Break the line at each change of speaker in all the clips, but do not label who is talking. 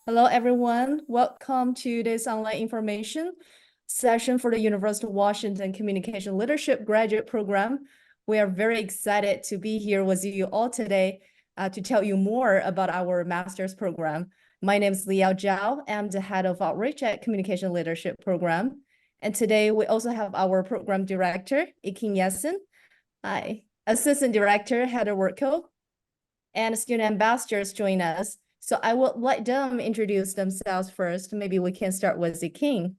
Hello, everyone. Welcome to this online information session for the University of Washington Communication Leadership Graduate Program. We are very excited to be here with you all today to tell you more about our master's program. My name is Liao Zhao. I'm the head of outreach at Communication Leadership Program. And today we also have our program director, Iking Yesin. Hi. Assistant Director, Heather Werkel, and student ambassadors join us. So I would let them introduce themselves first. Maybe we can start with Iking.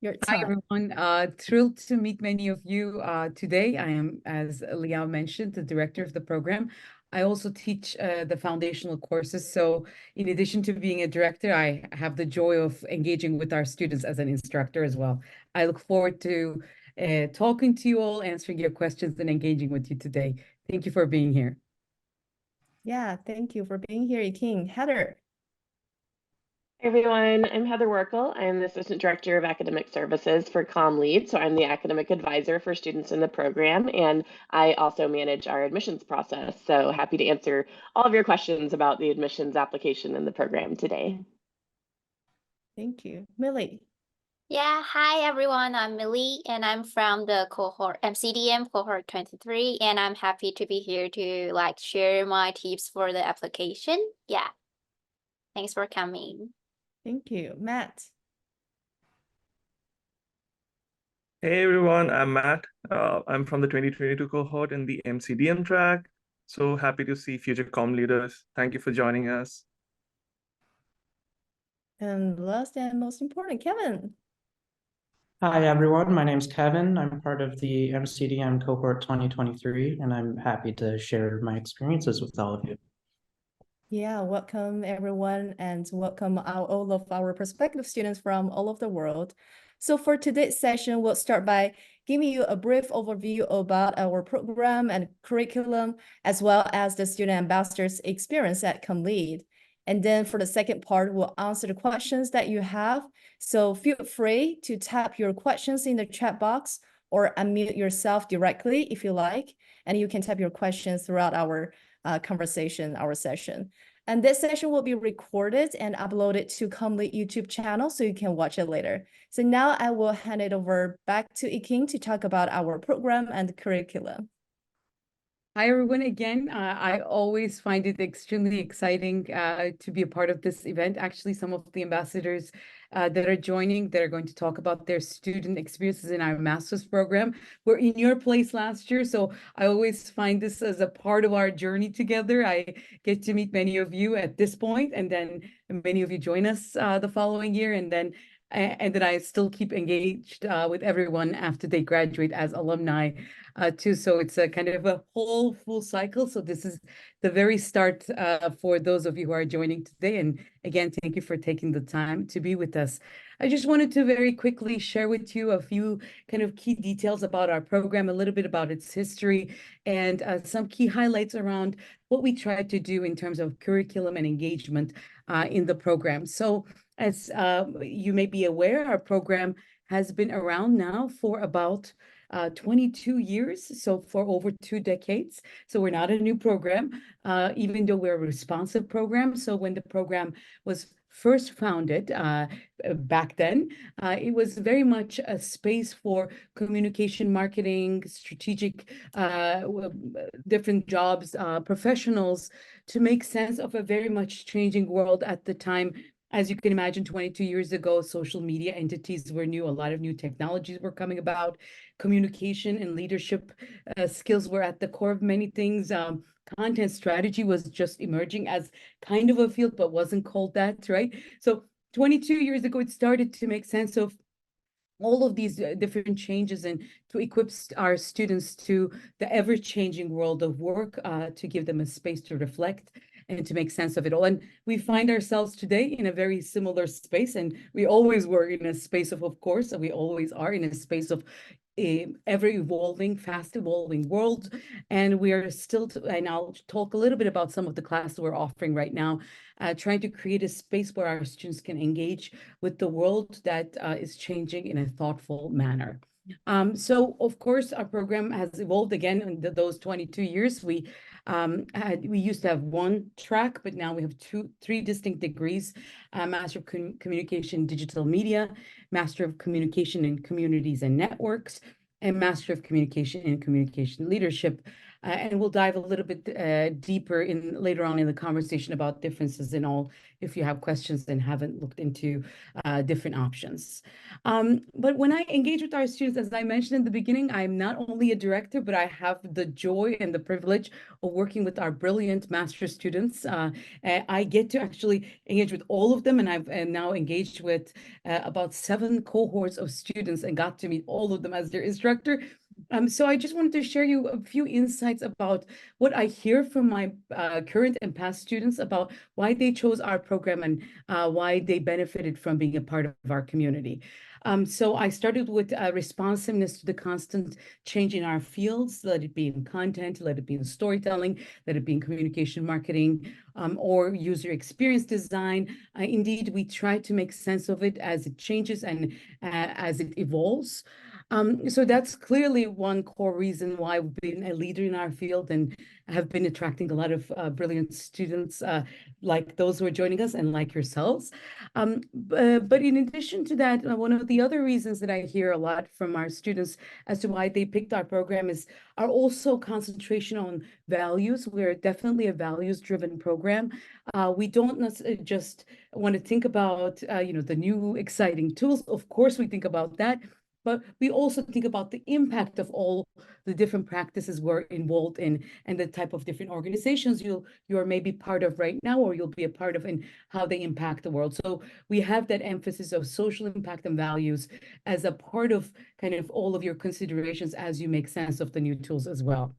Your
Hi,
time.
everyone. Thrilled to meet many of you today. I am, as Liao mentioned, the director of the program. I also teach the foundational courses. So in addition to being a director, I have the joy of engaging with our students as an instructor as well. I look forward to talking to you all, answering your questions, and engaging with you today. Thank you for being here.
Yeah, thank you for being here, Iking. Heather.
Hey everyone, I'm Heather Werkel. I'm the Assistant Director of Academic Services for ComLead. So I'm the academic advisor for students in the program, and I also manage our admissions process. So happy to answer all of your questions about the admissions application in the program today.
Thank you. Millie.
Yeah, hi everyone. I'm Millie and I'm from the cohort MCDM cohort 23, and I'm happy to be here to share my tips for the application. Yeah. Thanks for coming.
Thank you. Matt.
Hey everyone, I'm Matt. I'm from the 2022 cohort in the MCDM track. So happy to see future comm leaders. Thank you for joining us.
And last and most important, Kevin.
Hi everyone, my name's Kevin. I'm part of the MCDM cohort 2023, and I'm happy to share my experiences with all of you.
Yeah, welcome everyone, and welcome all of our prospective students from all over the world. So for today's session, we'll start by giving you a brief overview about our program and curriculum, as well as the student ambassadors' experience at ComLead. And then for the second part, we'll answer the questions that you have. So feel free to tap your questions in the chat box or unmute yourself directly if you like, and you can type your questions throughout our conversation, our session. And this session will be recorded and uploaded to ComLead YouTube channel so you can watch it later. So now I will hand it over back to Iking to talk about our program and curriculum.
Hi, everyone. Again, I always find it extremely exciting to be a part of this event. Actually, some of the ambassadors that are joining, that are going to talk about their student experiences in our master's program, were in your place last year. So I always find this as a part of our journey together. I get to meet many of you at this point, and then many of you join us the following year, and then I still keep engaged with everyone after they graduate as alumni too. So it's a kind of a whole full cycle. So this is the very start for those of you who are joining today. And again, thank you for taking the time to be with us. I just wanted to very quickly share with you a few kind of key details about our program, a little bit about its history, and some key highlights around what we try to do in terms of curriculum and engagement in the program. So as you may be aware, our program has been around now for about 22 years, so for over 2 decades. So we're not a new program, even though we're a responsive program. So when the program was first founded back then, it was very much a space for communication, marketing, strategic, different jobs, professionals, to make sense of a very much changing world at the time. As you can imagine, 22 years ago, social media entities were new. A lot of new technologies were coming about. Communication and leadership skills were at the core of many things. Content strategy was just emerging as kind of a field, but wasn't called that, right? So 22 years ago, it started to make sense of all of these different changes and to equip our students to the ever-changing world of work, to give them a space to reflect and to make sense of it all. And we find ourselves today in a very similar space, and we always were in a space of course, and we always are in a space of ever-evolving, fast-evolving world. And we are still, and I'll talk a little bit about some of the classes we're offering right now, trying to create a space where our students can engage with the world that is changing in a thoughtful manner. So of course, our program has evolved again in those 22 years. We used to have one track, but now we have three distinct degrees: Master of Communication Digital Media, Master of Communication in Communities and Networks, and Master of Communication in Communication Leadership. And we'll dive a little bit deeper in later on in the conversation about differences in all, if you have questions and haven't looked into different options. But when I engage with our students, as I mentioned in the beginning, I'm not only a director, but I have the joy and the privilege of working with our brilliant master students. I get to actually engage with all of them, and I've now engaged with about 7 cohorts of students and got to meet all of them as their instructor. So I just wanted to share you a few insights about what I hear from my current and past students about why they chose our program and why they benefited from being a part of our community. So I started with responsiveness to the constant change in our fields, let it be in content, let it be in storytelling, let it be in communication marketing, or user experience design. Indeed, we try to make sense of it as it changes and as it evolves. So that's clearly one core reason why we've been a leader in our field and have been attracting a lot of brilliant students like those who are joining us and like yourselves. But in addition to that, one of the other reasons that I hear a lot from our students as to why they picked our program is our also concentration on values. We're definitely a values-driven program. We don't just want to think about the new exciting tools. Of course, we think about that. But we also think about the impact of all the different practices we're involved in and the type of different organizations you're maybe part of right now, or you'll be a part of, and how they impact the world. So we have that emphasis of social impact and values as a part of kind of all of your considerations as you make sense of the new tools as well.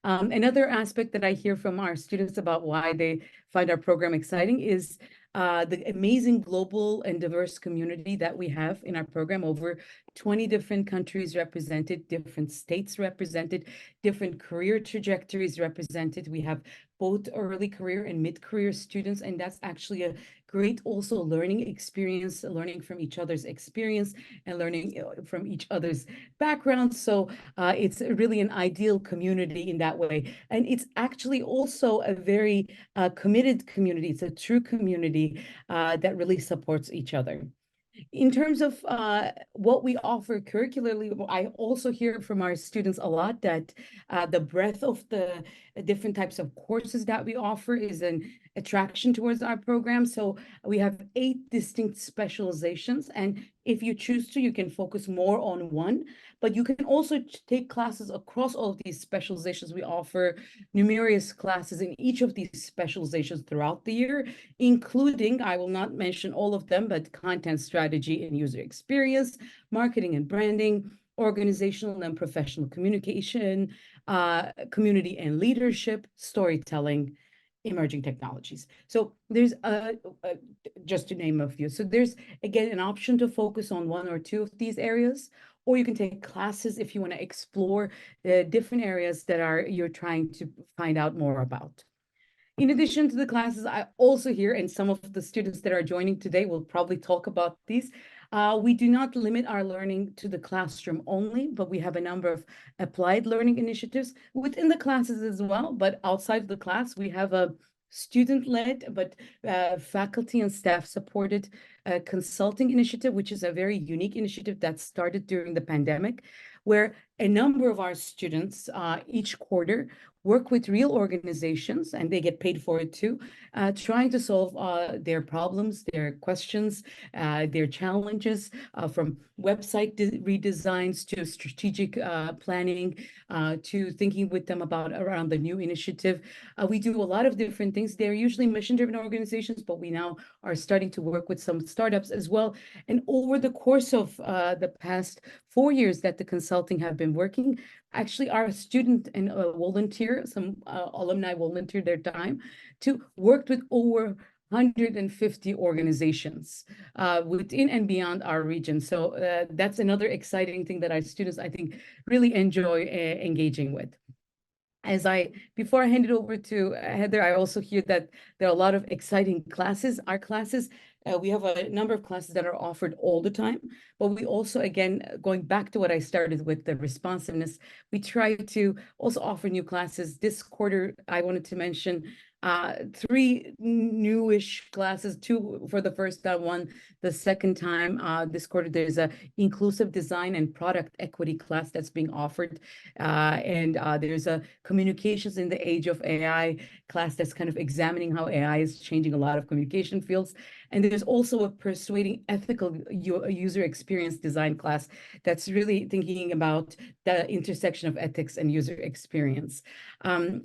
Another aspect that I hear from our students about why they find our program exciting is the amazing global and diverse community that we have in our program. Over 20 different countries represented, different states represented, different career trajectories represented. We have both early career and mid-career students, and that's actually a great also learning experience, learning from each other's experience and learning from each other's backgrounds. So it's really an ideal community in that way. And it's actually also a very committed community. It's a true community that really supports each other. In terms of what we offer curricularly, I also hear from our students a lot that the breadth of the different types of courses that we offer is an attraction towards our program. So we have 8 distinct specializations, and if you choose to, you can focus more on one, but you can also take classes across all of these specializations. We offer numerous classes in each of these specializations throughout the year, including, I will not mention all of them, but content strategy and user experience, marketing and branding, organizational and professional communication, community and leadership, storytelling, emerging technologies. So there's just to name a few. So there's, again, an option to focus on 1 or 2 of these areas, or you can take classes if you want to explore different areas that you're trying to find out more about. In addition to the classes, I also hear, and some of the students that are joining today will probably talk about these, we do not limit our learning to the classroom only, but we have a number of applied learning initiatives within the classes as well. But outside of the class, we have a student-led but faculty and staff supported consulting initiative, which is a very unique initiative that started during the pandemic, where a number of our students each quarter work with real organizations, and they get paid for it too, trying to solve their problems, their questions, their challenges, from website redesigns to strategic planning, to thinking with them around the new initiative. We do a lot of different things. They're usually mission-driven organizations, but we now are starting to work with some startups as well. And over the course of the past 4 years that the consulting have been working, actually our student and some alumni volunteered their time to work with over 150 organizations within and beyond our region. So that's another exciting thing that our students, I think, really enjoy engaging with. Before I hand it over to Heather, I also hear that there are a lot of exciting classes. Our classes, we have a number of classes that are offered all the time, but we also, again, going back to what I started with, the responsiveness, we try to also offer new classes. This quarter, I wanted to mention 3 newish classes, 2 for the first time, 1 the second time. This quarter, there's a inclusive design and product equity class that's being offered. And there's a communications in the age of AI class that's kind of examining how AI is changing a lot of communication fields. And there's also a persuading ethical user experience design class that's really thinking about the intersection of ethics and user experience.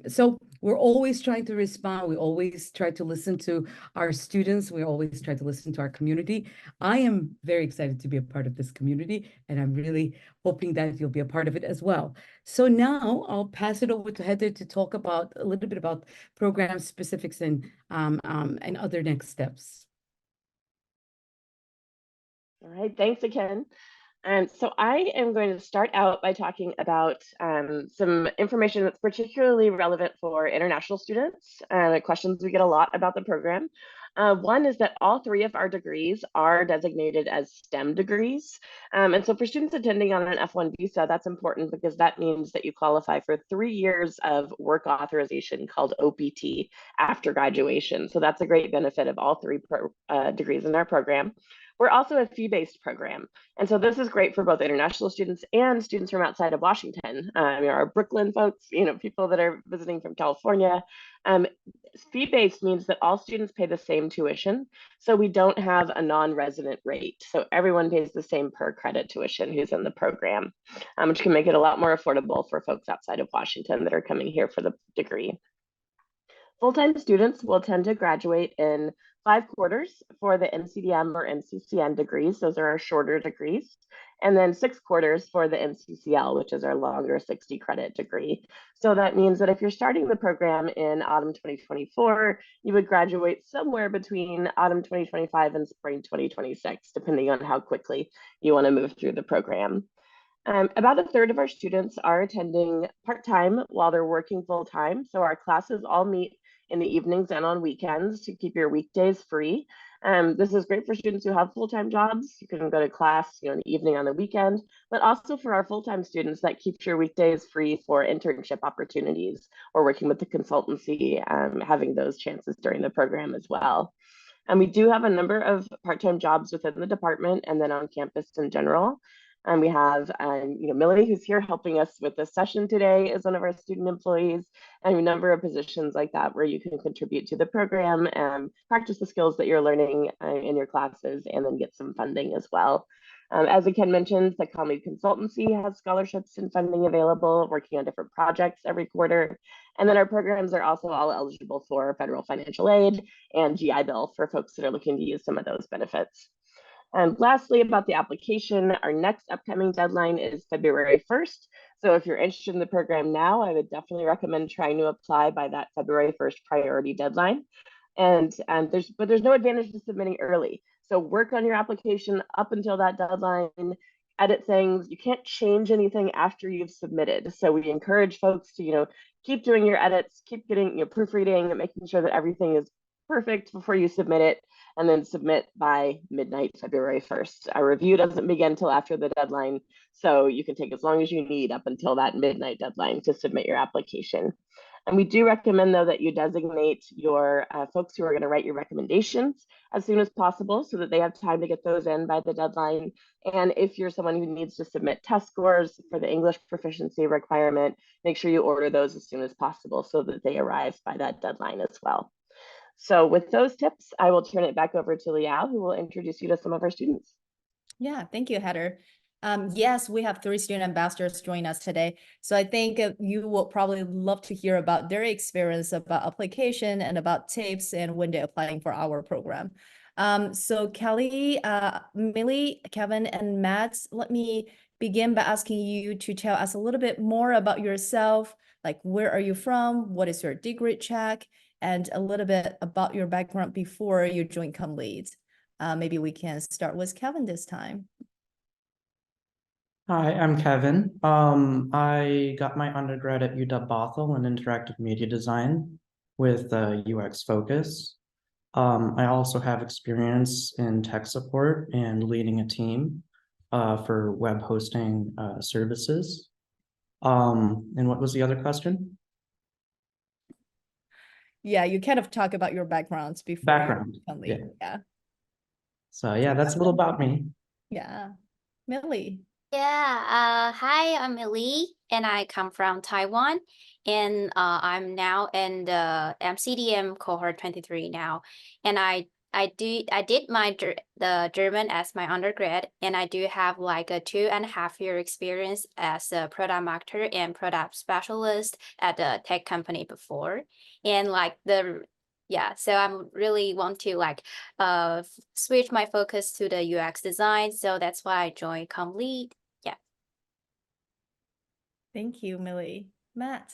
So we're always trying to respond. We always try to listen to our students. We always try to listen to our community. I am very excited to be a part of this community, and I'm really hoping that you'll be a part of it as well. So now I'll pass it over to Heather to talk about a little bit about program specifics and other next steps.
All right, thanks again. So I am going to start out by talking about some information that's particularly relevant for international students, questions we get a lot about the program. One is that all 3 of our degrees are designated as STEM degrees. And so for students attending on an F1 visa, that's important because that means that you qualify for 3 years of work authorization called OPT after graduation. So that's a great benefit of all 3 degrees in our program. We're also a fee-based program. And so this is great for both international students and students from outside of Washington. Our Brooklyn folks, people that are visiting from California. Fee-based means that all students pay the same tuition. So we don't have a non-resident rate. So everyone pays the same per credit tuition who's in the program, which can make it a lot more affordable for folks outside of Washington that are coming here for the degree. Full-time students will tend to graduate in 5 quarters for the MCDM or MCCN degrees. Those are our shorter degrees. And then 6 quarters for the MCCL, which is our longer 60 credit degree. So that means that if you're starting the program in autumn 2024, you would graduate somewhere between autumn 2025 and spring 2026, depending on how quickly you want to move through the program. About a third of our students are attending part-time while they're working full-time. So our classes all meet in the evenings and on weekends to keep your weekdays free. This is great for students who have full-time jobs. You can go to class, in the evening on the weekend, but also for our full-time students, that keeps your weekdays free for internship opportunities or working with the consultancy, having those chances during the program as well. And we do have a number of part-time jobs within the department and then on campus in general. And we have, Millie, who's here helping us with this session today, is one of our student employees, and a number of positions like that where you can contribute to the program and practice the skills that you're learning in your classes and then get some funding as well. As Ken mentioned, the CommLead Consultancy has scholarships and funding available, working on different projects every quarter. And then our programs are also all eligible for federal financial aid and GI Bill for folks that are looking to use some of those benefits. And lastly, about the application, our next upcoming deadline is February 1st. So if you're interested in the program now, I would definitely recommend trying to apply by that February 1st priority deadline. And there's no advantage to submitting early. So work on your application up until that deadline, edit things. You can't change anything after you've submitted. So we encourage folks to, keep doing your edits, keep getting, proofreading, making sure that everything is perfect before you submit it, and then submit by midnight, February 1st. Our review doesn't begin until after the deadline, so you can take as long as you need up until that midnight deadline to submit your application. And we do recommend, though, that you designate your folks who are going to write your recommendations as soon as possible so that they have time to get those in by the deadline. And if you're someone who needs to submit test scores for the English proficiency requirement, make sure you order those as soon as possible so that they arrive by that deadline as well. So with those tips, I will turn it back over to Liao, who will introduce you to some of our students.
Yeah, thank you, Heather. Yes, we have 3 student ambassadors join us today. So I think you will probably love to hear about their experience about application and about tips and when they're applying for our program. So Kelly, Millie, Kevin, and Matt, let me begin by asking you to tell us a little bit more about yourself, like where are you from, what is your degree check, and a little bit about your background before you joined CommLead. Maybe we can start with Kevin this time.
Hi, I'm Kevin. I got my undergrad at UW Bothell in interactive media design with a UX focus. I also have experience in tech support and leading a team for web hosting services. And what was the other question?
Yeah, you kind of talk about your backgrounds before you
Background,
become
yeah.
lead. Yeah.
So yeah, that's a little about me.
Yeah. Millie.
Yeah, hi, I'm Millie, and I come from Taiwan, and I'm now in the MCDM cohort 23 now, and I did the German as my undergrad, and I do have like a 2.5 year experience as a product marketer and product specialist at a tech company before, and like yeah, so I'm really want to like switch my focus to the UX design, so that's why I joined ComLead.
Thank you, Millie. Matt.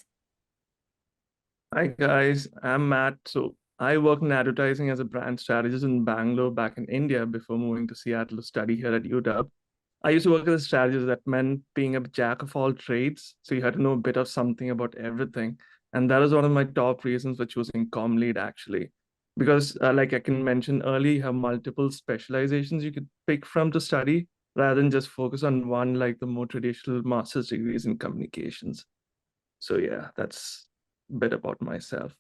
Hi guys, I'm Matt. So I worked in advertising as a brand strategist in Bangalore back in India before moving to Seattle to study here at UW. I used to work as a strategist. That meant being a jack of all trades. So you had to know a bit of something about everything. And that is one of my top reasons for choosing ComLead actually. Because like I can mention earlier, you have multiple specializations you could pick from to study rather than just focus on one like the more traditional master's degrees in communications. So yeah, that's a bit about myself.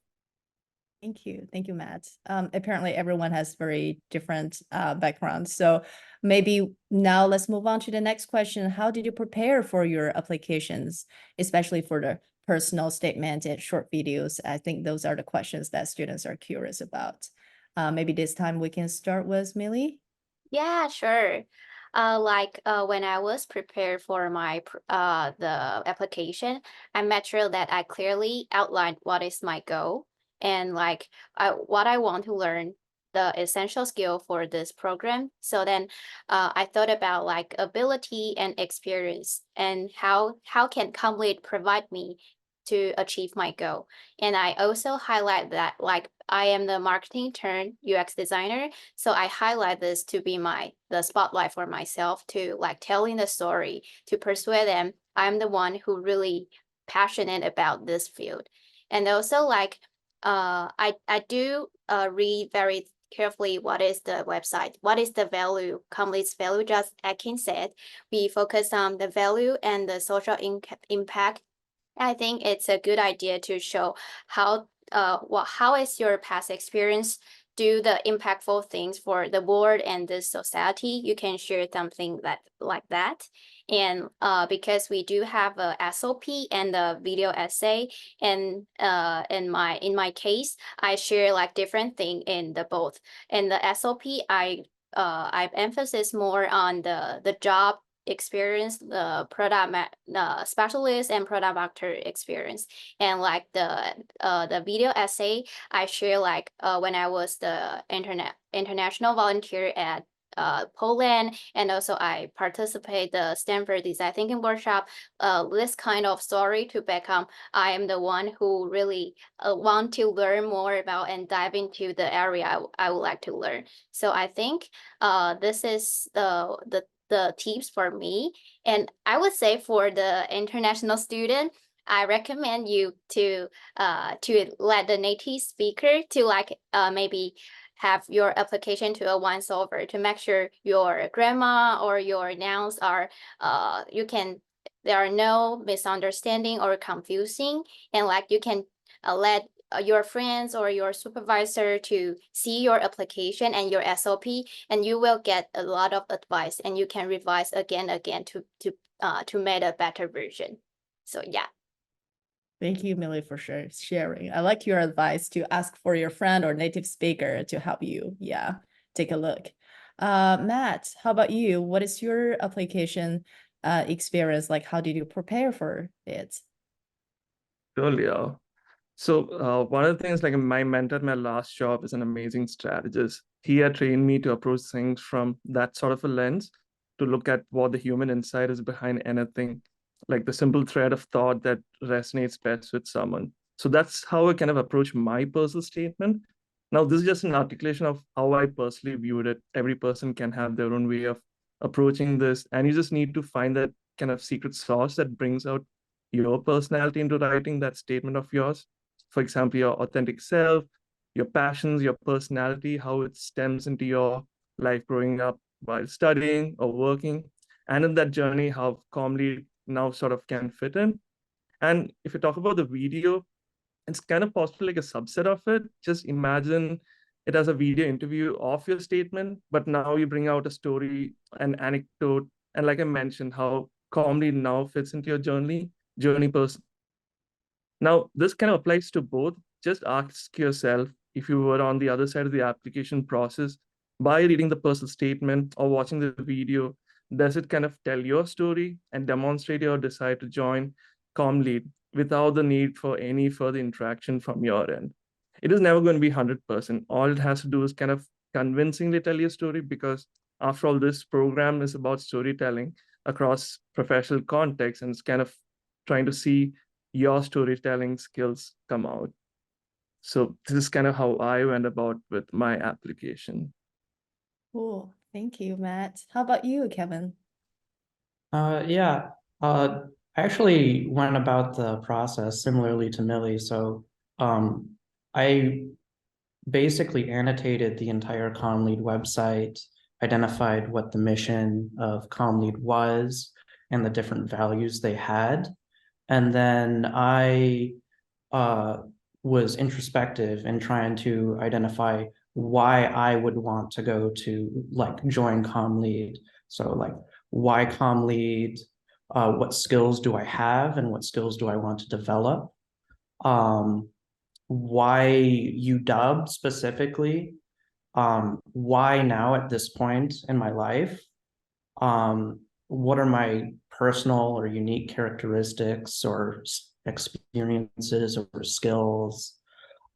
Thank you. Thank you, Matt. Apparently everyone has very different backgrounds. So maybe now let's move on to the next question. How did you prepare for your applications, especially for the personal statement and short videos? I think those are the questions that students are curious about. Maybe this time we can start with Millie.
Yeah, sure. When I was prepared for the application, I made sure that I clearly outlined what is my goal and what I want to learn, the essential skill for this program. So then I thought about like ability and experience and how can ComLead provide me to achieve my goal. And I also highlight that like I am the marketing turned UX designer. So I highlight this to be the spotlight for myself to like telling the story to persuade them I'm the one who really passionate about this field. And also like I do read very carefully what is the website, what is the value, ComLead's value. Just Akin said, we focus on the value and the social impact. I think it's a good idea to show how is your past experience do the impactful things for the board and the society. You can share something like that. And because we do have a SOP and a video essay, and in my case, I share like different thing in the both. In the SOP, I emphasis more on the job experience, the specialist and product marketer experience, and like the video essay I share like when I was the international volunteer at Poland, and also I participate the Stanford Design Thinking Workshop. This kind of story to become I am the one who really want to learn more about and dive into the area I would like to learn. So I think this is the tips for me. And I would say for the international student, I recommend you to let the native speaker to like maybe have your application to a once over to make sure your grammar or your nouns are there are no misunderstanding or confusing, and like you can let your friends or your supervisor to see your application and your SOP, and you will get a lot of advice and you can revise again to make a better version. So yeah.
Thank you, Millie, for sharing. I like your advice to ask for your friend or native speaker to help you. Yeah, take a look. Matt, how about you? What is your application experience like? How did you prepare for it?
Surely, yeah. So one of the things, like my mentor at my last job is an amazing strategist. He had trained me to approach things from that sort of a lens, to look at what the human insight is behind anything, like the simple thread of thought that resonates best with someone. So that's how I kind of approach my personal statement. Now, this is just an articulation of how I personally viewed it. Every person can have their own way of approaching this, and you just need to find that kind of secret sauce that brings out your personality into writing that statement of yours. For example, your authentic self, your passions, your personality, how it stems into your life growing up while studying or working. And in that journey, how Comlead now sort of can fit in. And if you talk about the video, it's kind of possibly like a subset of it. Just imagine it as a video interview of your statement, but now you bring out a story, an anecdote, and like I mentioned, how Comlead now fits into your journey person. Now, this kind of applies to both. Just ask yourself if you were on the other side of the application process by reading the personal statement or watching the video, does it kind of tell your story and demonstrate your desire to join Comlead without the need for any further interaction from your end? It is never going to be 100%. All it has to do is kind of convincingly tell your story, because after all, this program is about storytelling across professional contexts, and it's kind of trying to see your storytelling skills come out. So this is kind of how I went about with my application.
Cool. Thank you, Matt. How about you, Kevin?
Yeah, I actually went about the process similarly to Millie. So I basically annotated the entire Comlead website, identified what the mission of Comlead was and the different values they had. And then I was introspective in trying to identify why I would want to go to join Comlead. So like, why Comlead? What skills do I have and what skills do I want to develop? Why UW specifically? Why now at this point in my life? What are my personal or unique characteristics or experiences or skills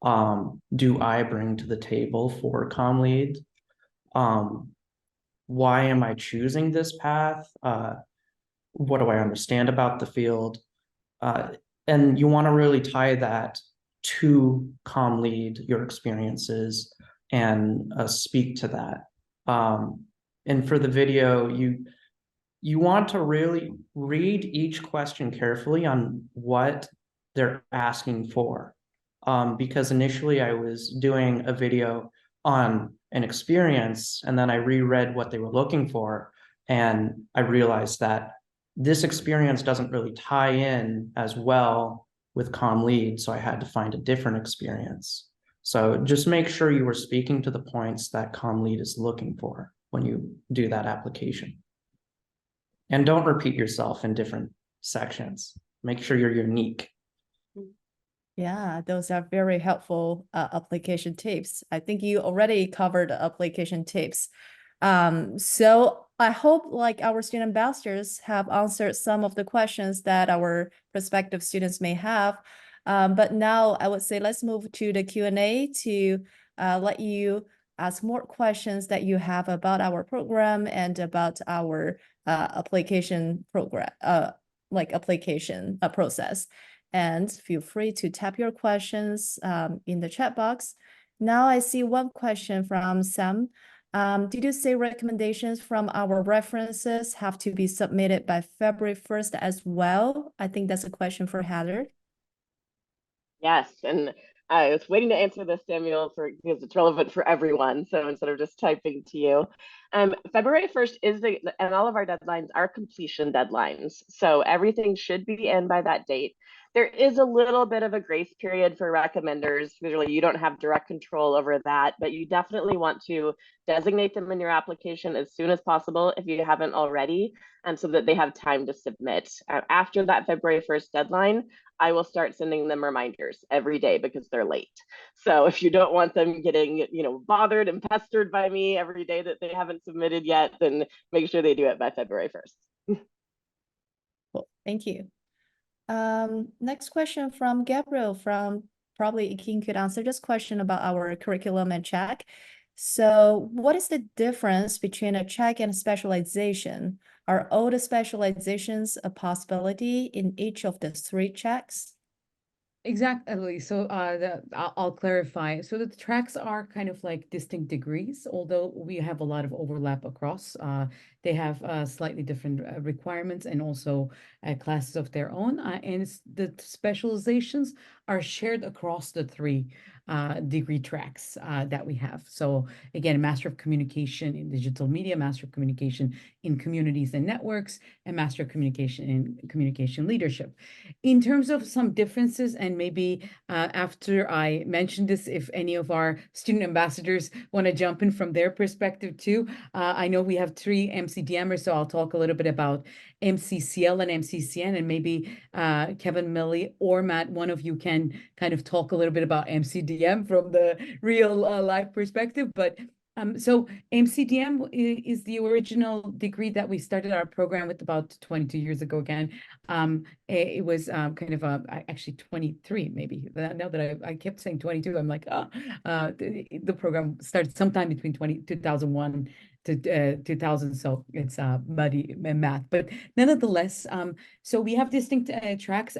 do I bring to the table for Comlead? Why am I choosing this path? What do I understand about the field? And you want to really tie that to Comlead, your experiences, and speak to that. And for the video, you want to really read each question carefully on what they're asking for. Because initially I was doing a video on an experience, and then I reread what they were looking for, and I realized that this experience doesn't really tie in as well with Comlead, so I had to find a different experience. So just make sure you are speaking to the points that Comlead is looking for when you do that application. And don't repeat yourself in different sections. Make sure you're unique.
Yeah, those are very helpful application tips. I think you already covered application tips. So I hope like our student ambassadors have answered some of the questions that our prospective students may have. But now I would say let's move to the Q&A to let you ask more questions that you have about our program and about our application program, application process. And feel free to type your questions in the chat box. Now I see one question from Sam. Did you say recommendations from our references have to be submitted by February 1st as well? I think that's a question for Heather.
Yes, and I was waiting to answer this, Samuel, because it's relevant for everyone. So instead of just typing to you, February 1st and all of our deadlines are completion deadlines. So everything should be in by that date. There is a little bit of a grace period for recommenders. Usually you don't have direct control over that, but you definitely want to designate them in your application as soon as possible if you haven't already, and so that they have time to submit. After that February 1st deadline, I will start sending them reminders every day because they're late. So if you don't want them getting, bothered and pestered by me every day that they haven't submitted yet, then make sure they do it by February 1st.
Cool. Thank you. Next question from Gabriel from probably Ikin could answer this question about our curriculum and check. So what is the difference between a check and a specialization? Are all the specializations a possibility in each of the 3 checks?
Exactly. So I'll clarify. So the tracks are kind of like distinct degrees, although we have a lot of overlap across. they have slightly different requirements and also classes of their own. And the specializations are shared across the three degree tracks that we have. So again, Master of Communication in Digital Media, Master of Communication in Communities and Networks, and Master of Communication in Communication Leadership. In terms of some differences, and maybe after I mention this, if any of our student ambassadors want to jump in from their perspective too, I know we have 3 MCDMers, so I'll talk a little bit about MCCL and MCCN, and maybe Kevin, Millie, or Matt, one of you can kind of talk a little bit about MCDM from the real life perspective. But so MCDM is the original degree that we started our program with about 22 years ago again. It was kind of actually 23 maybe. Now that I kept saying 22, I'm like, the program started sometime between 2001 to 2000, so it's muddy math. But nonetheless, so we have distinct tracks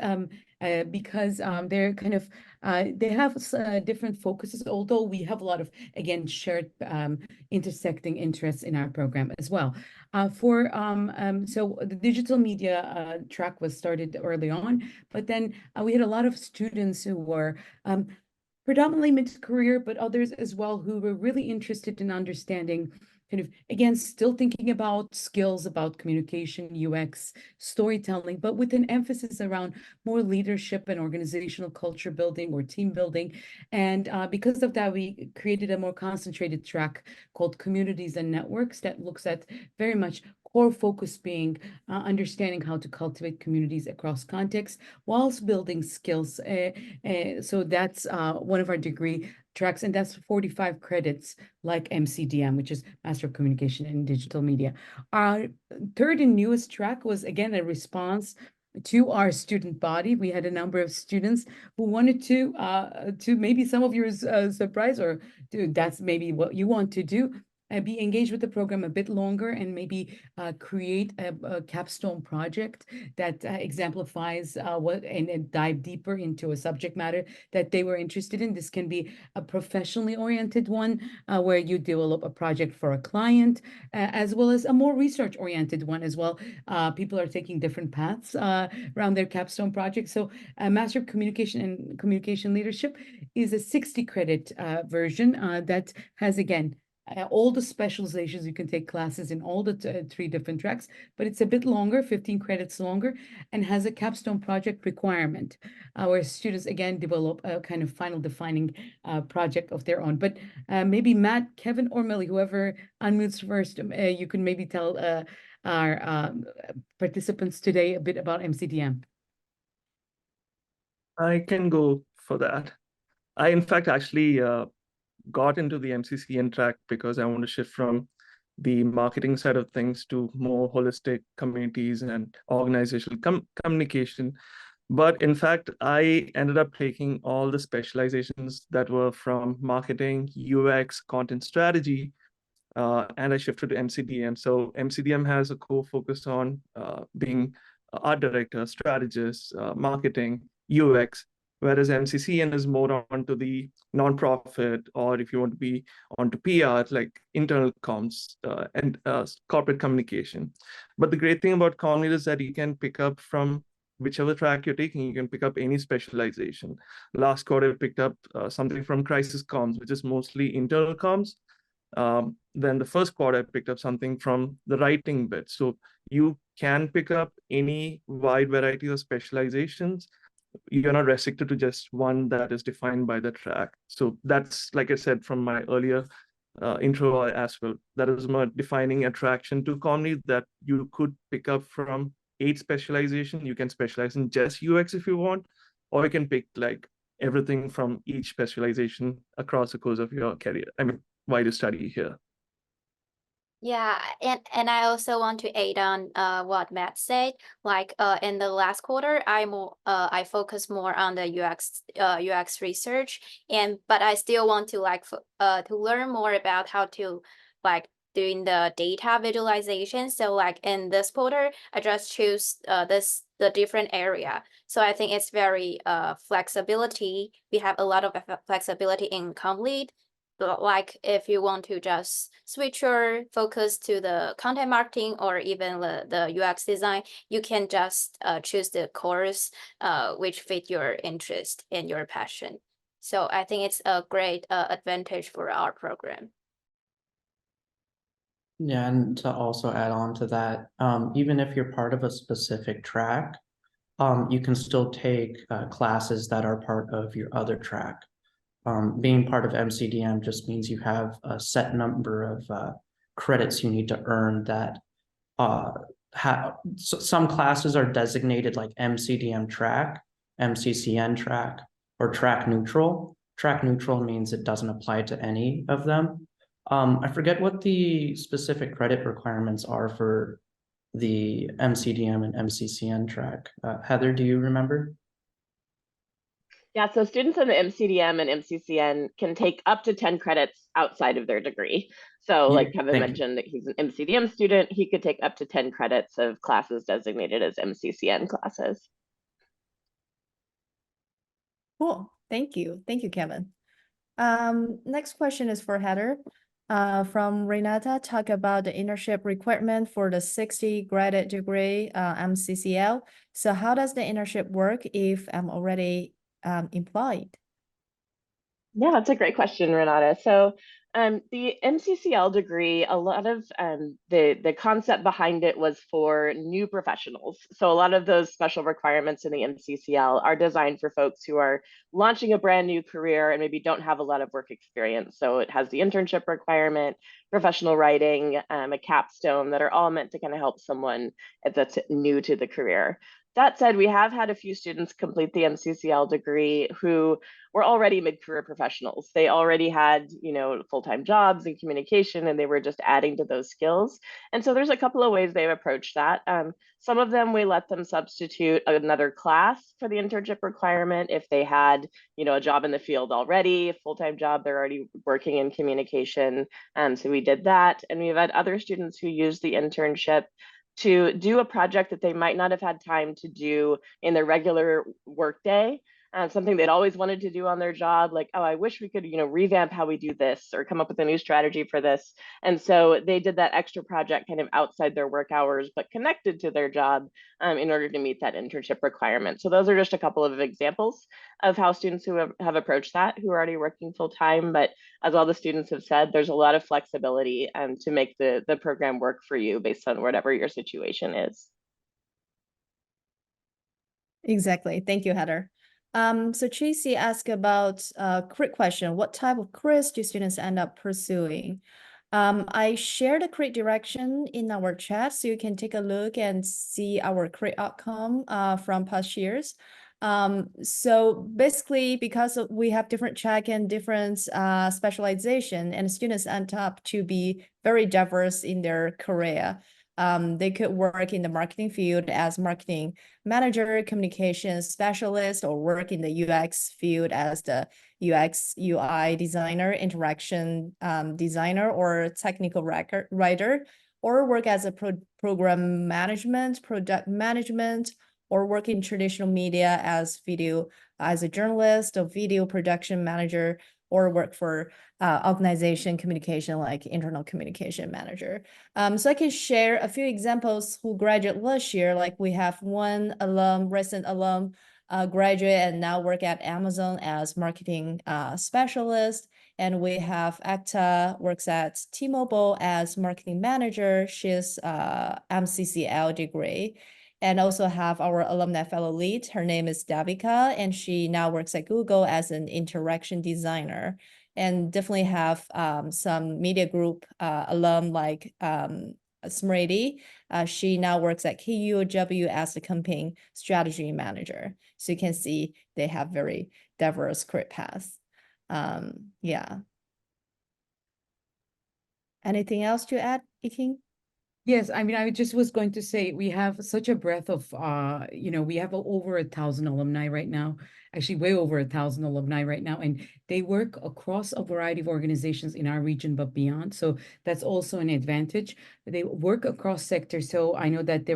because they're kind of they have different focuses, although we have a lot of, again, shared intersecting interests in our program as well. So the digital media track was started early on, but then we had a lot of students who were predominantly mid-career, but others as well who were really interested in understanding kind of, again, still thinking about skills, about communication, UX, storytelling, but with an emphasis around more leadership and organizational culture building or team building. And because of that, we created a more concentrated track called Communities and Networks that looks at very much core focus being understanding how to cultivate communities across contexts whilst building skills. So that's one of our degree tracks, and that's 45 credits like MCDM, which is Master of Communication in Digital Media. Our third and newest track was, again, a response to our student body. We had a number of students who wanted to maybe some of your surprise, or that's maybe what you want to do, be engaged with the program a bit longer and maybe create a capstone project that exemplifies what and dive deeper into a subject matter that they were interested in. This can be a professionally oriented one where you develop a project for a client, as well as a more research oriented one as well. People are taking different paths around their capstone project. So Master of Communication and Communication Leadership is a 60 credit version that has, again, all the specializations. You can take classes in all the 3 different tracks, but it's a bit longer, 15 credits longer, and has a capstone project requirement where students, again, develop a kind of final defining project of their own. But maybe Matt, Kevin, or Millie, whoever unmutes first, you can maybe tell our participants today a bit about MCDM.
I can go for that. I, in fact, actually got into the MCCN track because I want to shift from the marketing side of things to more holistic communities and organizational communication. But in fact, I ended up taking all the specializations that were from marketing, UX, content strategy, and I shifted to MCDM. So MCDM has a core focus on being art director, strategist, marketing, UX, whereas MCCN is more onto the nonprofit, or if you want to be onto PR, like internal comms and corporate communication. But the great thing about CommLead is that you can pick up from whichever track you're taking, you can pick up any specialization. Last quarter, I picked up something from crisis comms, which is mostly internal comms. Then the first quarter, I picked up something from the writing bit. So you can pick up any wide variety of specializations. You're not restricted to just one that is defined by the track. So that's, like I said, from my earlier intro as well, that is more defining attraction to CommLead, that you could pick up from 8 specialization. You can specialize in just UX if you want, or you can pick like everything from each specialization across the course of your career. I mean, why you study here.
Yeah, and I also want to add on what Matt said. Like in the last quarter, I focus more on the UX research, but I still want to to learn more about how to doing the data visualization. So like in this quarter, I just choose the different area. So I think it's very flexibility. We have a lot of flexibility in CommLead. like if you want to just switch your focus to the content marketing or even the UX design, you can just choose the course which fit your interest and your passion. So I think it's a great advantage for our program.
Yeah, and to also add on to that, even if you're part of a specific track, you can still take classes that are part of your other track. Being part of MCDM just means you have a set number of credits you need to earn that some classes are designated like MCDM track, MCCN track, or track neutral. Track neutral means it doesn't apply to any of them. I forget what the specific credit requirements are for the MCDM and MCCN track. Heather, do you remember?
Yeah, so students in the MCDM and MCCN can take up to 10 credits outside of their degree. So
Yeah,
like Kevin
thank you.
mentioned that he's an MCDM student, he could take up to 10 credits of classes designated as MCCN classes.
Cool. Thank you. Thank you, Kevin. Next question is for Heather. From Renata, talk about the internship requirement for the 60 graduate degree MCCL. So how does the internship work if I'm already employed?
Yeah, that's a great question, Renata. So the MCCL degree, a lot of the concept behind it was for new professionals. So a lot of those special requirements in the MCCL are designed for folks who are launching a brand new career and maybe don't have a lot of work experience. So it has the internship requirement, professional writing, a capstone that are all meant to kind of help someone that's new to the career. That said, we have had a few students complete the MCCL degree who were already mid-career professionals. They already had, full-time jobs in communication, and they were just adding to those skills. And so there's a couple of ways they've approached that. Some of them, we let them substitute another class for the internship requirement if they had, a job in the field already, a full-time job, they're already working in communication. So we did that. And we've had other students who used the internship to do a project that they might not have had time to do in their regular workday. Something they'd always wanted to do on their job, like, oh, I wish we could, revamp how we do this or come up with a new strategy for this. And so they did that extra project kind of outside their work hours, but connected to their job in order to meet that internship requirement. So those are just a couple of examples of how students who have approached that, who are already working full time. But as all the students have said, there's a lot of flexibility to make the program work for you based on whatever your situation is.
Exactly. Thank you, Heather. So Tracy asked about a quick question. What type of careers do students end up pursuing? I shared a career direction in our chat, so you can take a look and see our career outcome from past years. So basically, because we have different track and different specialization, and students end up to be very diverse in their career. They could work in the marketing field as marketing manager, communications specialist, or work in the UX field as the UX UI designer, interaction designer, or technical writer, or work as a program management, product management, or work in traditional media as a journalist, a video production manager, or work for organization communication like internal communication manager. So I can share a few examples who graduated last year. Like we have one recent alum graduate and now work at Amazon as marketing specialist. And we have Acta works at T-Mobile as marketing manager. She's MCCL degree. And also have our alumni fellow lead. Her name is Davika, and she now works at Google as an interaction designer. And definitely have some media group alum like Smriti. She now works at KUOW as the campaign strategy manager. So you can see they have very diverse career paths. Yeah. Anything else to add, Iking?
Yes, I mean, I just was going to say we have such a breadth of, we have over 1,000 alumni right now actually way over 1,000 alumni right now, and they work across a variety of organizations in our region, but beyond. So that's also an advantage. They work across sectors. So I know that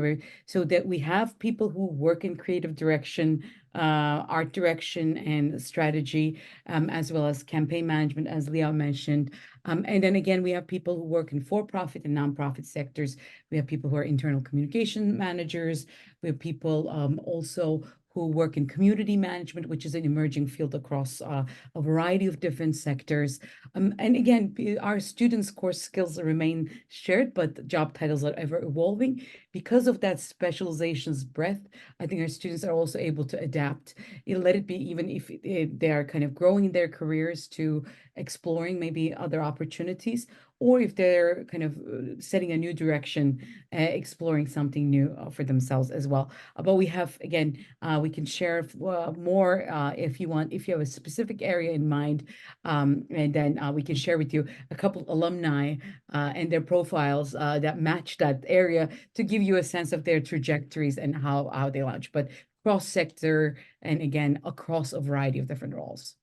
so that we have people who work in creative direction, art direction and strategy, as well as campaign management, as Leah mentioned. And then again, we have people who work in for-profit and nonprofit sectors. We have people who are internal communication managers. We have people also who work in community management, which is an emerging field across a variety of different sectors. And again, our students' core skills remain shared, but job titles are ever evolving. Because of that specialization's breadth, I think our students are also able to adapt. Let it be even if they are kind of growing in their careers to exploring maybe other opportunities, or if they're kind of setting a new direction, exploring something new for themselves as well. But we have, again, we can share more if you want, if you have a specific area in mind, and then we can share with you a couple alumni and their profiles that match that area to give you a sense of their trajectories and how they launch, but cross-sector and again, across a variety of different roles.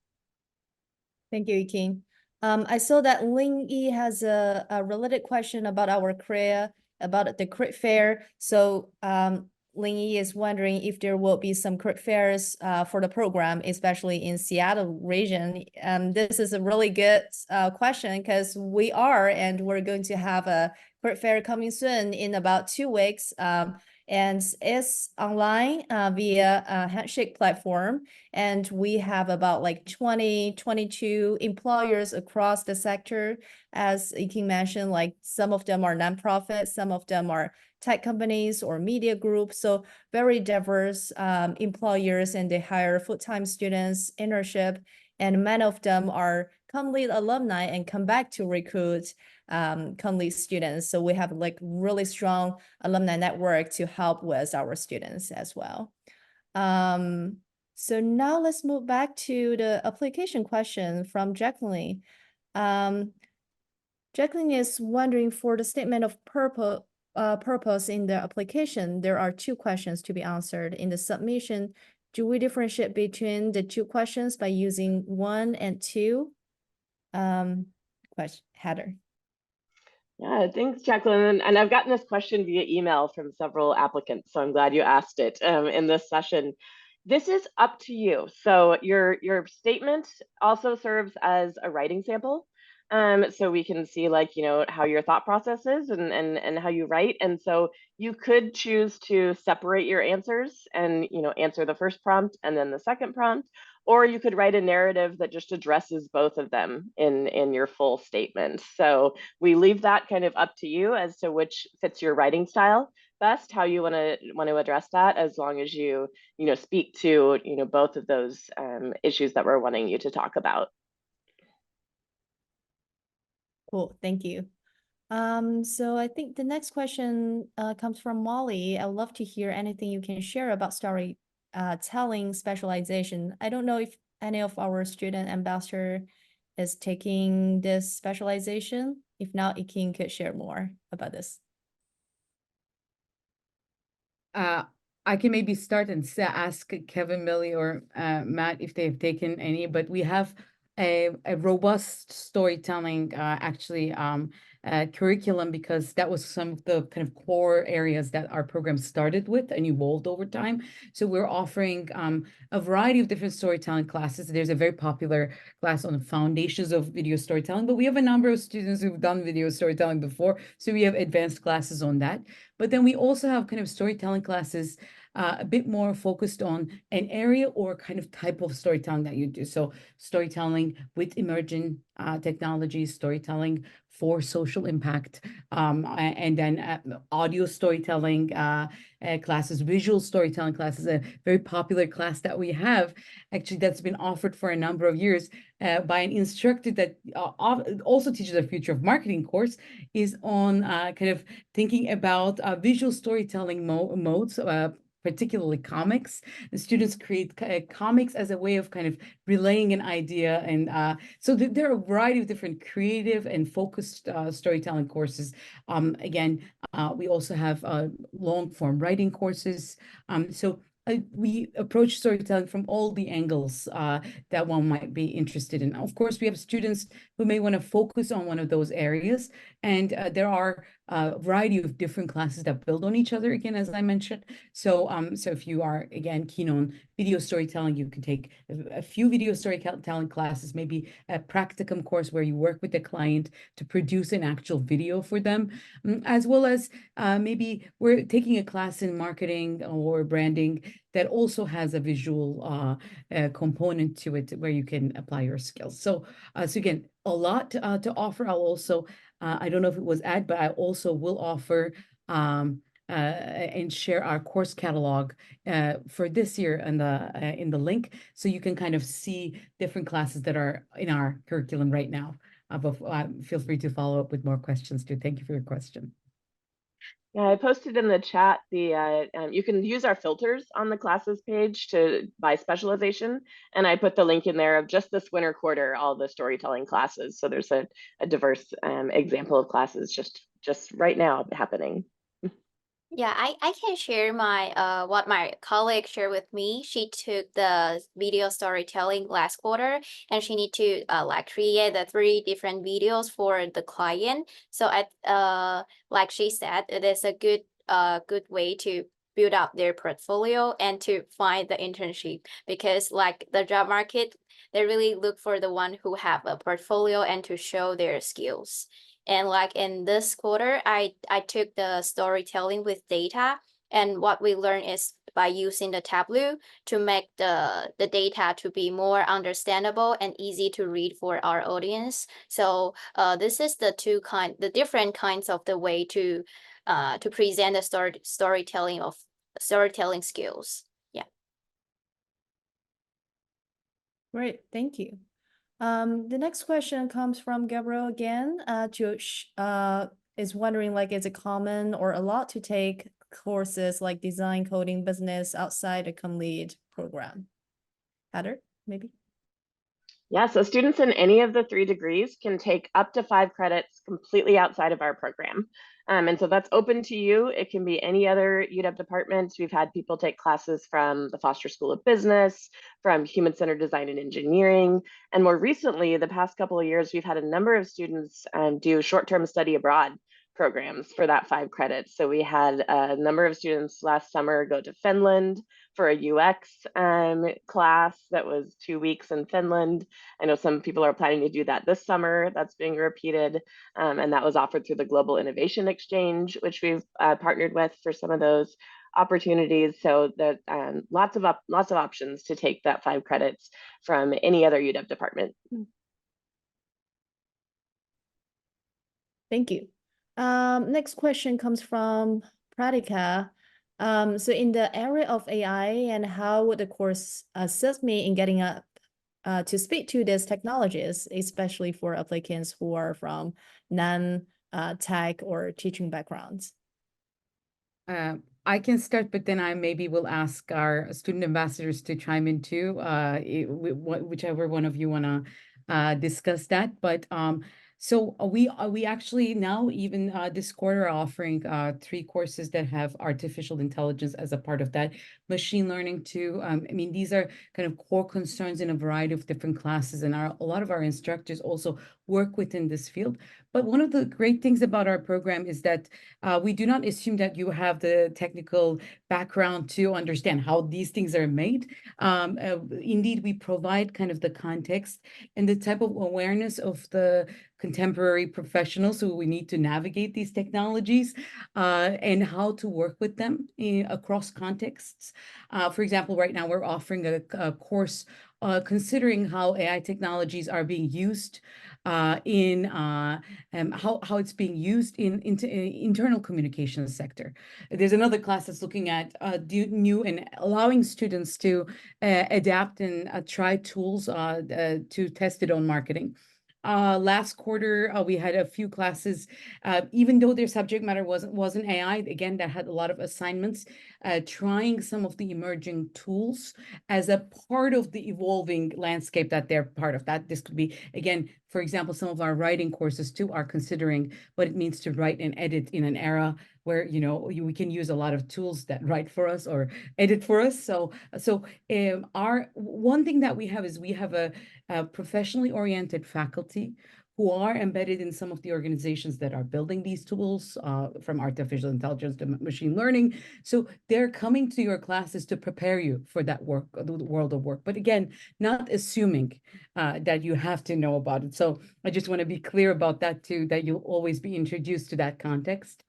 Thank you, Ikin. I saw that Ling Yi has a related question about our career, about the crit fair. So Ling Yi is wondering if there will be some crit fairs for the program, especially in Seattle region. This is a really good question because we're going to have a crit fair coming soon in about 2 weeks. And it's online via a Handshake platform. And we have about like 22 employers across the sector. As Ikin mentioned, like some of them are nonprofits, some of them are tech companies or media groups. So very diverse employers, and they hire full-time students, internship, and many of them are ComLead alumni and come back to recruit ComLead students. So we have like really strong alumni network to help with our students as well. So now let's move back to the application question from Jacqueline. Jacqueline is wondering, for the statement of purpose in the application, there are 2 questions to be answered. In the submission, do we differentiate between the 2 questions by using 1 and 2? Heather.
Yeah, thanks, Jacqueline. And I've gotten this question via email from several applicants, so I'm glad you asked it in this session. This is up to you. So your statement also serves as a writing sample. So we can see, like, you know, how your thought process is and how you write. And so you could choose to separate your answers and, you know, answer the first prompt and then the second prompt, or you could write a narrative that just addresses both of them in your full statement. So we leave that kind of up to you as to which fits your writing style best, how you want to address that, as long as you speak to both of those issues that we're wanting you to talk about.
Cool, thank you. So I think the next question comes from Molly. I would love to hear anything you can share about storytelling specialization. I don't know if any of our student ambassador is taking this specialization. If not, Ikin could share more about this.
I can maybe start and ask Kevin, Millie, or Matt if they've taken any, but we have a robust storytelling curriculum, because that was some of the kind of core areas that our program started with and evolved over time. So we're offering a variety of different storytelling classes. There's a very popular class on the foundations of video storytelling, but we have a number of students who've done video storytelling before, so we have advanced classes on that. But then we also have kind of storytelling classes a bit more focused on an area or kind of type of storytelling that you do. So storytelling with emerging technologies, storytelling for social impact, and then audio storytelling classes, visual storytelling classes. A very popular class that we have, actually, that's been offered for a number of years by an instructor that also teaches a Future of Marketing course, is on kind of thinking about visual storytelling modes, particularly comics. The students create comics as a way of kind of relaying an idea. And so there are a variety of different creative and focused storytelling courses. Again, we also have long form writing courses. So we approach storytelling from all the angles that one might be interested in. Of course, we have students who may want to focus on one of those areas, and there are a variety of different classes that build on each other, again, as I mentioned. So, so if you are, again, keen on video storytelling, you can take a few video storytelling classes, maybe a practicum course where you work with the client to produce an actual video for them, as well as maybe we're taking a class in marketing or branding that also has a visual component to it where you can apply your skills. So, so again, a lot to offer. I'll also, I don't know if it was add, but I also will offer and share our course catalog for this year in the link, so you can kind of see different classes that are in our curriculum right now. But feel free to follow up with more questions too. Thank you for your question.
Yeah, I posted in the chat the you can use our filters on the classes page by specialization, and I put the link in there of just this winter quarter, all the storytelling classes. So there's a diverse example of classes just right now happening.
Yeah, I can share my what my colleague shared with me. She took the video storytelling last quarter, and she need to like create the 3 different videos for the client. So like she said, it is a good way to build up their portfolio and to find the internship, because like the job market, they really look for the one who have a portfolio and to show their skills. And like in this quarter, I took the storytelling with data, and what we learned is by using the Tableau to make the data to be more understandable and easy to read for our audience. So this is the different kinds of the way to present the storytelling skills. Yeah.
Great, thank you. The next question comes from Gabriel again. Josh is wondering, like, is it common or a lot to take courses like design, coding, business outside a ComLead program? Heather, maybe?
Yeah, so students in any of the 3 degrees can take up to 5 credits completely outside of our program. And so that's open to you. It can be any other UW department. We've had people take classes from the Foster School of Business, from Human-Centered Design and Engineering. And more recently, the past couple of years, we've had a number of students do short-term study abroad programs for that 5 credits. So we had a number of students last summer go to Finland for a UX class that was 2 weeks in Finland. I know some people are planning to do that this summer. That's being repeated. And that was offered through the Global Innovation Exchange, which we've partnered with for some of those opportunities. So that lots of options to take that 5 credits from any other UW department.
Thank you. Next question comes from Pratika. So in the area of AI, and how would the course assist me in getting up to speak to these technologies, especially for applicants who are from non-tech or teaching backgrounds?
I can start, but then I maybe will ask our student ambassadors to chime in too, whichever one of you want to discuss that. But so we actually now even this quarter are offering 3 courses that have artificial intelligence as a part of that, machine learning too. I mean, these are kind of core concerns in a variety of different classes, and a lot of our instructors also work within this field. But one of the great things about our program is that we do not assume that you have the technical background to understand how these things are made. Indeed, we provide kind of the context and the type of awareness of the contemporary professionals who we need to navigate these technologies and how to work with them across contexts. For example, right now we're offering a course considering how AI technologies are being used in how it's being used in internal communications sector. There's another class that's looking at new and allowing students to adapt and try tools to test it on marketing. Last quarter, we had a few classes, even though their subject matter wasn't AI, again, that had a lot of assignments, trying some of the emerging tools as a part of the evolving landscape that they're part of. That this could be, again, for example, some of our writing courses too are considering what it means to write and edit in an era where, we can use a lot of tools that write for us or edit for us. So our one thing that we have is we have a professionally oriented faculty who are embedded in some of the organizations that are building these tools, from artificial intelligence to machine learning. So they're coming to your classes to prepare you for that work, the world of work. But again, not assuming that you have to know about it. So I just want to be clear about that too, that you'll always be introduced to that context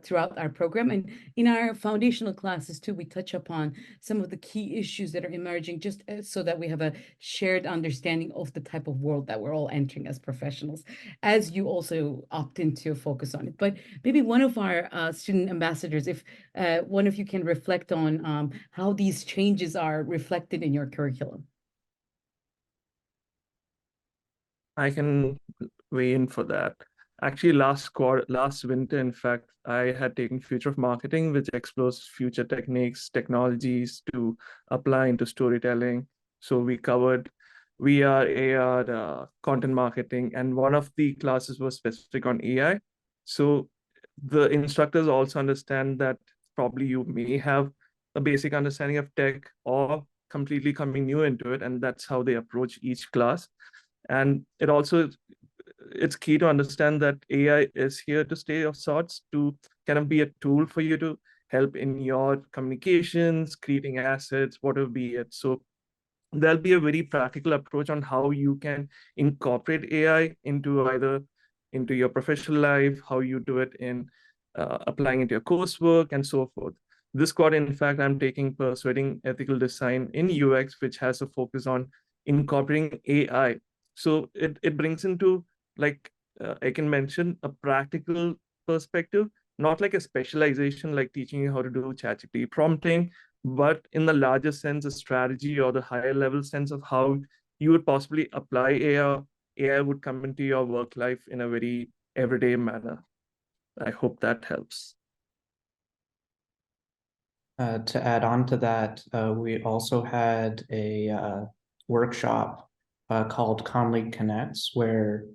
throughout our program. And in our foundational classes too, we touch upon some of the key issues that are emerging, just so that we have a shared understanding of the type of world that we're all entering as professionals, as you also opt into focus on it. But maybe one of our student ambassadors, if one of you can reflect on how these changes are reflected in your curriculum.
I can weigh in for that. Actually, last winter, in fact, I had taken Future of Marketing, which explores future techniques, technologies to apply into storytelling. So we covered VR, AR, content marketing, and one of the classes was specific on AI. So the instructors also understand that probably you may have a basic understanding of tech or completely coming new into it, and that's how they approach each class. And it's key to understand that AI is here to stay of sorts, to kind of be a tool for you to help in your communications, creating assets, whatever be it. So there'll be a very practical approach on how you can incorporate AI into your professional life, how you do it in applying into your coursework and so forth. This quarter, in fact, I'm taking Persuading Ethical Design in UX, which has a focus on incorporating AI. So it brings into, like I can mention, a practical perspective, not like a specialization, like teaching you how to do ChatGPT prompting, but in the larger sense, a strategy or the higher level sense of how you would possibly apply AI. AI would come into your work life in a very everyday manner. I hope that helps.
To add on to that, we also had a workshop called ComLead Connects, where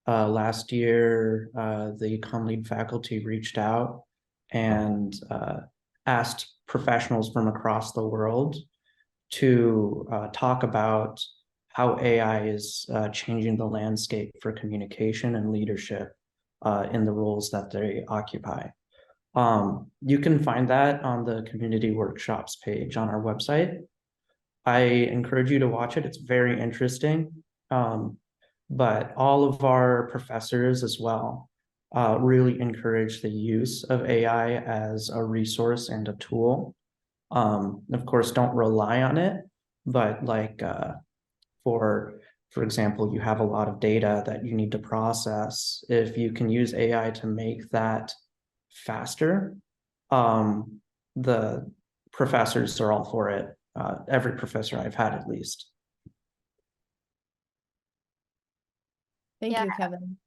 last year the ComLead faculty reached out and asked professionals from across the world to talk about how AI is changing the landscape for communication and leadership in the roles that they occupy. You can find that on the community workshops page on our website. I encourage you to watch it. It's very interesting. But all of our professors as well really encourage the use of AI as a resource and a tool. Of course, don't rely on it, but like for example, you have a lot of data that you need to process. If you can use AI to make that faster, the professors are all for it. Every professor I've had, at least.
Thank
Yeah.
you, Kevin.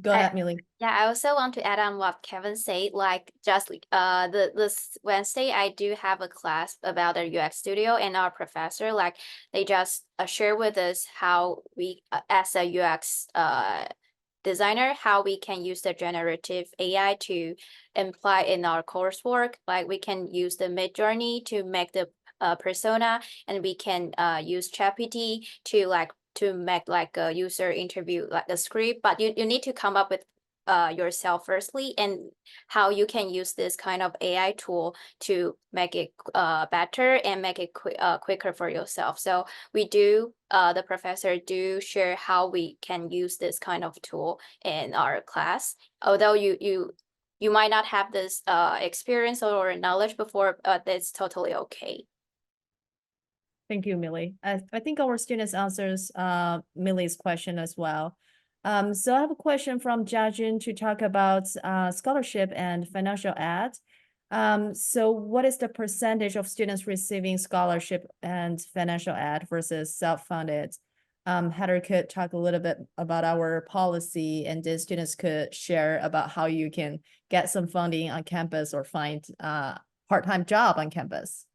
Go ahead, Millie.
Yeah, I also want to add on what Kevin said. Like just this Wednesday, I do have a class about the UX Studio, and our professor, like, they just share with us how we, as a UX designer, how we can use the generative AI to imply in our coursework. Like we can use the Midjourney to make the persona, and we can use ChatGPT to make like a user interview, like the script. But you need to come up with yourself firstly, and how you can use this kind of AI tool to make it better and make it quicker for yourself. So we do, the professor do share how we can use this kind of tool in our class. Although you might not have this experience or knowledge before, but it's totally okay.
Thank you, Millie. I think our students answers Millie's question as well. So I have a question from Jiajun to talk about scholarship and financial aid. So what is the percentage of students receiving scholarship and financial aid versus self-funded? Heather could talk a little bit about our policy, and then students could share about how you can get some funding on campus or find a part-time job on campus.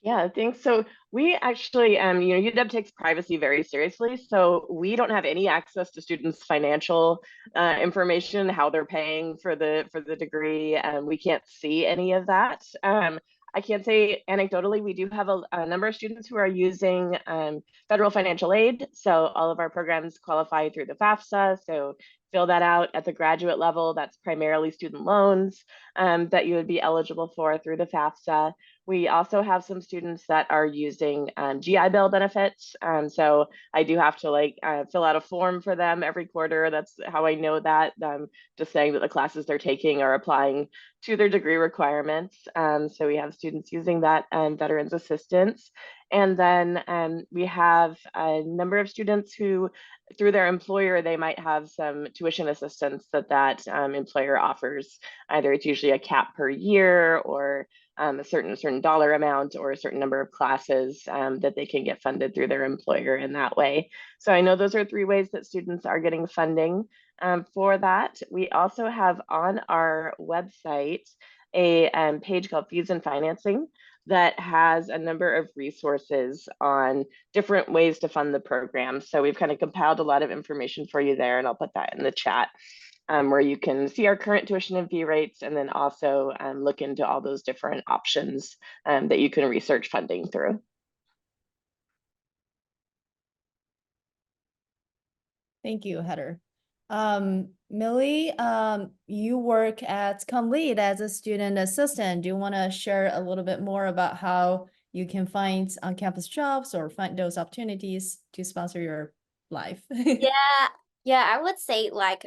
Yeah, thanks. So we actually, UW takes privacy very seriously. So we don't have any access to students' financial information, how they're paying for the degree. We can't see any of that. I can say anecdotally, we do have a number of students who are using federal financial aid. So all of our programs qualify through the FAFSA. So fill that out at the graduate level. That's primarily student loans that you would be eligible for through the FAFSA. We also have some students that are using GI Bill benefits. So I do have to fill out a form for them every quarter. That's how I know that, just saying that the classes they're taking are applying to their degree requirements. So we have students using that Veterans Assistance. And then we have a number of students who, through their employer, they might have some tuition assistance that employer offers. Either it's usually a cap per year or a certain dollar amount or a certain number of classes that they can get funded through their employer in that way. So I know those are 3 ways that students are getting funding for that. We also have on our website a page called Fees and Financing that has a number of resources on different ways to fund the program. So we've kind of compiled a lot of information for you there, and I'll put that in the chat. Where you can see our current tuition and fee rates, and then also look into all those different options that you can research funding through.
Thank you, Heather. Millie, you work at ComLead as a student assistant. Do you want to share a little bit more about how you can find on-campus jobs or find those opportunities to sponsor your life?
Yeah, I would say like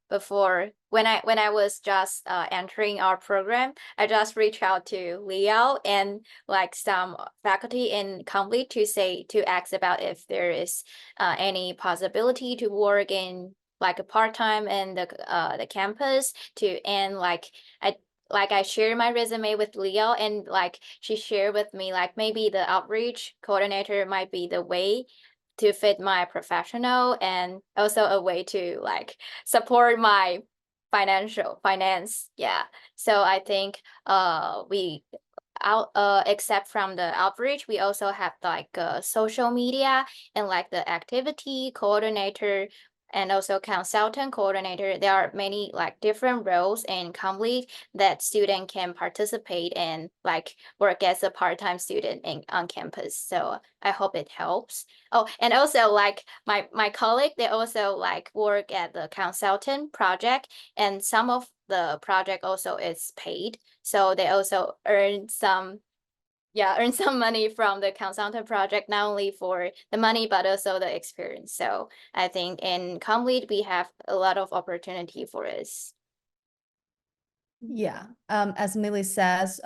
before when I was just entering our program, I just reached out to Leo and like some faculty in ComLead to ask about if there is any possibility to work in like a part-time in the campus and I shared my resume with Leo, and like she shared with me like maybe the outreach coordinator might be the way to fit my professional, and also a way to like support my finance. Yeah. So I think except from the outreach, we also have like social media and like the activity coordinator and also consultant coordinator. There are many like different roles in ComLead that student can participate in, like work as a part-time student on campus. So I hope it helps. Oh, and also like my colleague, they also like work at the consultant project, and some of the project also is paid. So they also earn some money from the consultant project, not only for the money, but also the experience. So I think in ComLead, we have a lot of opportunity for us.
Yeah, as Millie says,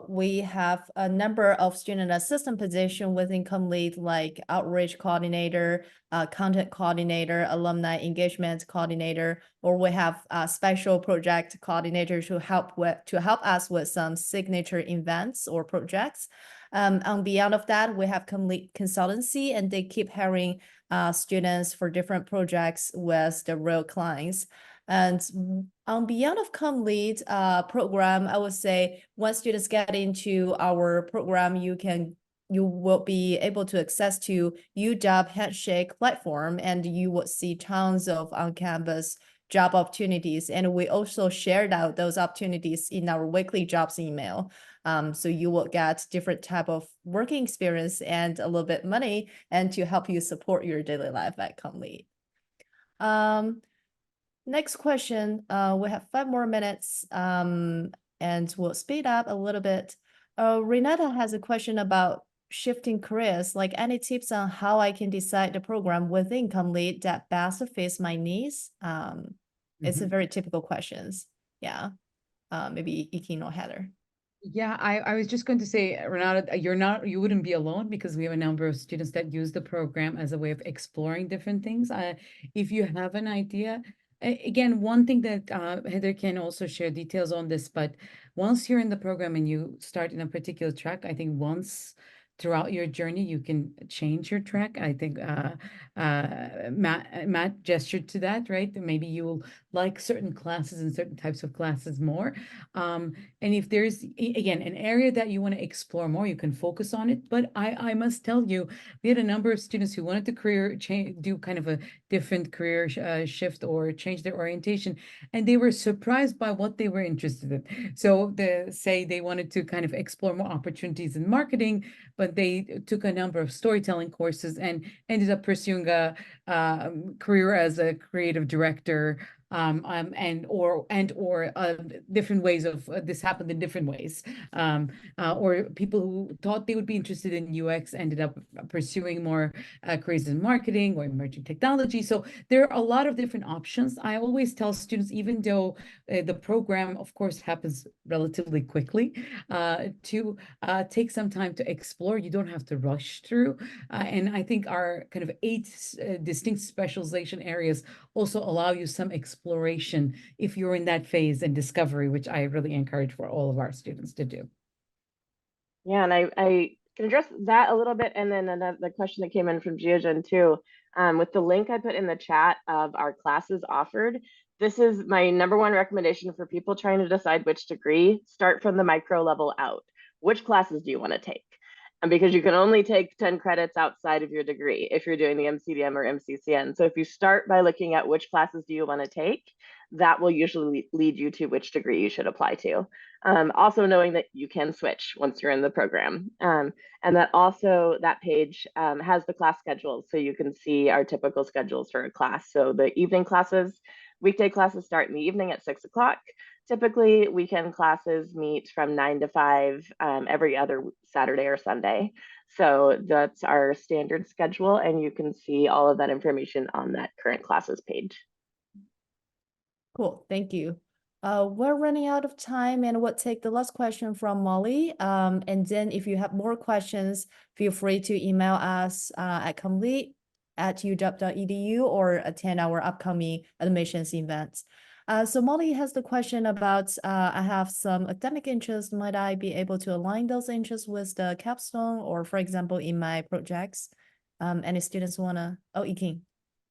we have a number of student assistant position within ComLead, like outreach coordinator, content coordinator, alumni engagement coordinator, or we have a special project coordinator to help us with some signature events or projects. And beyond of that, we have ComLead consultancy, and they keep hiring students for different projects with the real clients. And on beyond of ComLead program, I would say once students get into our program, you will be able to access to UW Handshake platform, and you will see tons of on-campus job opportunities. And we also shared out those opportunities in our weekly jobs email. So you will get different type of working experience and a little bit money, and to help you support your daily life at ComLead. Next question, we have 5 more minutes, and we'll speed up a little bit. Renata has a question about shifting careers, like any tips on how I can decide the program within ComLead that best fits my needs? It's a very typical questions. Yeah, maybe Ikin or Heather.
Yeah, I was just going to say, Renata, you wouldn't be alone, because we have a number of students that use the program as a way of exploring different things. If you have an idea, again, one thing that Heather can also share details on this, but once you're in the program and you start in a particular track, I think once throughout your journey, you can change your track. I think Matt gestured to that, right? That maybe you will like certain classes and certain types of classes more. And if there's, again, an area that you want to explore more, you can focus on it. But I must tell you, we had a number of students who wanted to career change, do kind of a different career shift or change their orientation, and they were surprised by what they were interested in. So they wanted to kind of explore more opportunities in marketing, but they took a number of storytelling courses and ended up pursuing a career as a creative director, and or different ways of this happened in different ways. Or people who thought they would be interested in UX ended up pursuing more careers in marketing or emerging technology. So there are a lot of different options. I always tell students, even though the program, of course, happens relatively quickly, to take some time to explore. You don't have to rush through. And I think our kind of 8 distinct specialization areas also allow you some exploration if you're in that phase and discovery, which I really encourage for all of our students to do.
Yeah, and I can address that a little bit, and then the question that came in from Jiajun too. With the link I put in the chat of our classes offered, this is my #1 recommendation for people trying to decide which degree. Start from the micro level out. Which classes do you want to take? And because you can only take 10 credits outside of your degree if you're doing the MCDM or MCCN. So if you start by looking at which classes do you want to take, that will usually lead you to which degree you should apply to. Also knowing that you can switch once you're in the program. And that also, that page has the class schedules, so you can see our typical schedules for a class. So the evening classes, weekday classes start in the evening at 6 o'clock. Typically, weekend classes meet from 9 to 5 every other Saturday or Sunday. So that's our standard schedule, and you can see all of that information on that current classes page.
Cool, thank you. We're running out of time, and we'll take the last question from Molly. And then if you have more questions, feel free to email us at comlead@uw.edu or attend our upcoming admissions events. So Molly has the question about, I have some academic interests. Might I be able to align those interests with the capstone or, for example, in my projects? Any students wanna, Yiking.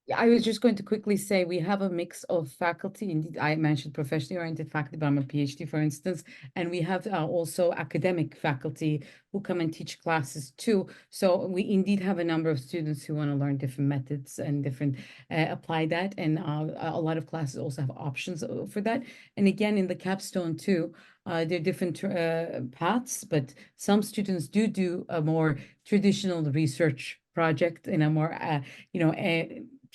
Yeah, I was just going to quickly say we have a mix of faculty. Indeed, I mentioned professionally oriented faculty, but I'm a PhD, for instance, and we have also academic faculty who come and teach classes too. So we indeed have a number of students who want to learn different methods and different apply that, and a lot of classes also have options for that. And again, in the capstone too, there are different paths, but some students do a more traditional research project in a more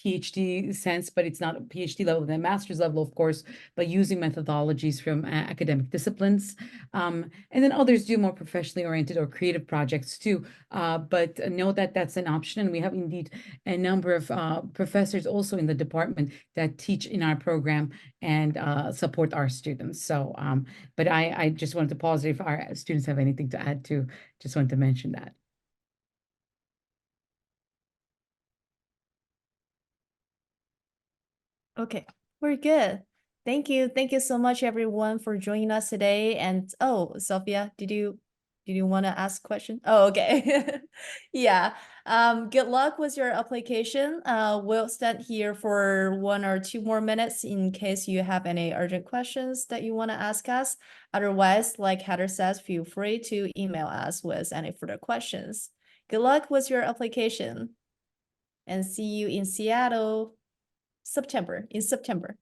PhD sense, but it's not a PhD level, the master's level, of course, but using methodologies from academic disciplines. And then others do more professionally oriented or creative projects too. But know that that's an option. And we have indeed a number of professors also in the department that teach in our program and support our students. So, but I just wanted to pause if our students have anything to add to, just wanted to mention that.
Okay, we're good. Thank you. Thank you so much, everyone, for joining us today. And Sophia, did you want to ask a question? Oh, okay. Yeah. Good luck with your application. We'll stand here for 1 or 2 more minutes in case you have any urgent questions that you want to ask us. Otherwise, like Heather says, feel free to email us with any further questions. Good luck with your application, and see you in Seattle in September.